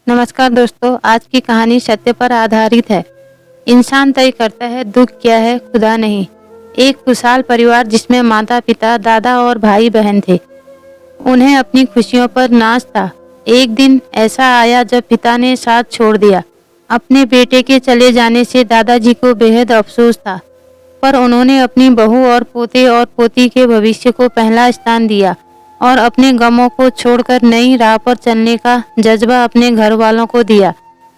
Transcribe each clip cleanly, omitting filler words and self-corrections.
नमस्कार दोस्तों, आज की कहानी सत्य पर आधारित है। इंसान तय करता है दुख क्या है, खुदा नहीं। एक खुशहाल परिवार जिसमें माता पिता, दादा और भाई बहन थे। उन्हें अपनी खुशियों पर नाज था। एक दिन ऐसा आया जब पिता ने साथ छोड़ दिया। अपने बेटे के चले जाने से दादाजी को बेहद अफसोस था, पर उन्होंने अपनी बहू और पोते और पोती के भविष्य को पहला स्थान दिया और अपने गमों को छोड़कर नई राह पर चलने का जज्बा अपने घर वालों को दिया।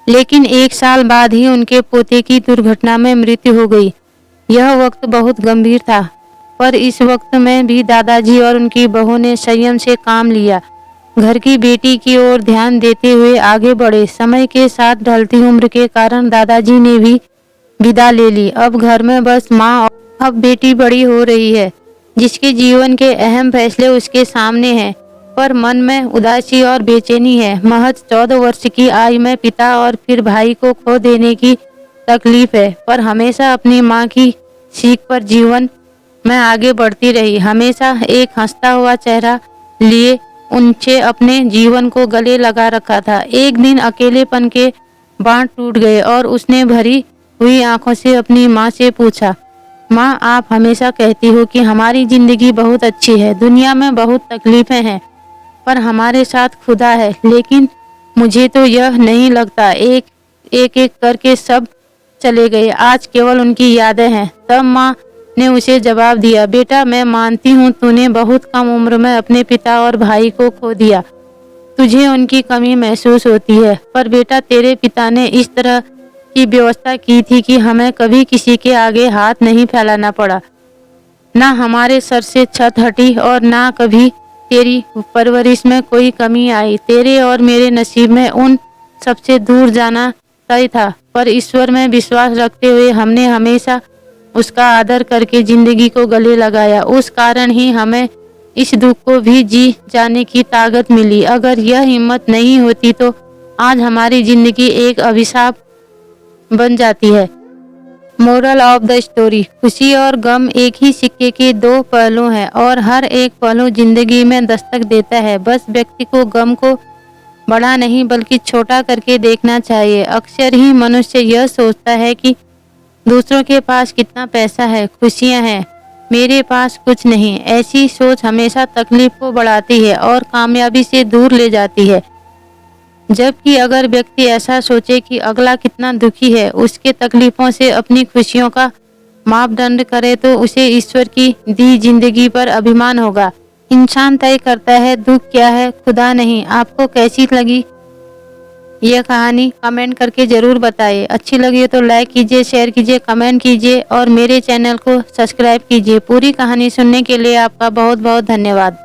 लेकिन 1 साल बाद ही उनके पोते की दुर्घटना में मृत्यु हो गई। यह वक्त बहुत गंभीर था, पर इस वक्त में भी दादाजी और उनकी बहू ने संयम से काम लिया। घर की बेटी की ओर ध्यान देते हुए आगे बढ़े। समय के साथ ढलती उम्र के कारण दादाजी ने भी विदा ले ली। अब घर में बस माँ और अब बेटी बड़ी हो रही है, जिसके जीवन के अहम फैसले उसके सामने हैं, पर मन में उदासी और बेचैनी है। महज 14 वर्ष की आयु में पिता और फिर भाई को खो देने की तकलीफ है, पर हमेशा अपनी माँ की सीख पर जीवन में आगे बढ़ती रही। हमेशा एक हंसता हुआ चेहरा लिए उनसे अपने जीवन को गले लगा रखा था। एक दिन अकेलेपन के बांध टूट गए और उसने भरी हुई आंखों से अपनी माँ से पूछा, माँ, आप हमेशा कहती हो कि हमारी जिंदगी बहुत अच्छी है, दुनिया में बहुत तकलीफें हैं, पर हमारे साथ खुदा है। लेकिन मुझे तो यह नहीं लगता। एक एक करके सब चले गए, आज केवल उनकी यादें हैं। तब माँ ने उसे जवाब दिया, बेटा, मैं मानती हूँ तूने बहुत कम उम्र में अपने पिता और भाई को खो दिया। तुझे उनकी कमी महसूस होती है, पर बेटा, तेरे पिता ने इस तरह की व्यवस्था की थी कि हमें कभी किसी के आगे हाथ नहीं फैलाना पड़ा। ना हमारे सर से छत हटी और ना कभी तेरी परवरिश में कोई कमी आई। तेरे और मेरे नसीब में उन सबसे दूर जाना तय था, पर ईश्वर में विश्वास रखते हुए हमने हमेशा उसका आदर करके जिंदगी को गले लगाया। उस कारण ही हमें इस दुख को भी जी जाने की ताकत मिली। अगर यह हिम्मत नहीं होती तो आज हमारी जिंदगी एक अभिशाप बन जाती है। मोरल ऑफ द स्टोरी, खुशी और गम एक ही सिक्के के 2 पहलू हैं और हर एक पहलू जिंदगी में दस्तक देता है। बस व्यक्ति को गम को बड़ा नहीं बल्कि छोटा करके देखना चाहिए। अक्सर ही मनुष्य यह सोचता है कि दूसरों के पास कितना पैसा है, खुशियां हैं, मेरे पास कुछ नहीं। ऐसी सोच हमेशा तकलीफ को बढ़ाती है और कामयाबी से दूर ले जाती है। जबकि अगर व्यक्ति ऐसा सोचे कि अगला कितना दुखी है, उसके तकलीफों से अपनी खुशियों का मापदंड करे, तो उसे ईश्वर की दी जिंदगी पर अभिमान होगा। इंसान तय करता है दुख क्या है, खुदा नहीं। आपको कैसी लगी यह कहानी? कमेंट करके जरूर बताइए। अच्छी लगी तो लाइक कीजिए, शेयर कीजिए, कमेंट कीजिए और मेरे चैनल को सब्सक्राइब कीजिए। पूरी कहानी सुनने के लिए आपका बहुत बहुत धन्यवाद।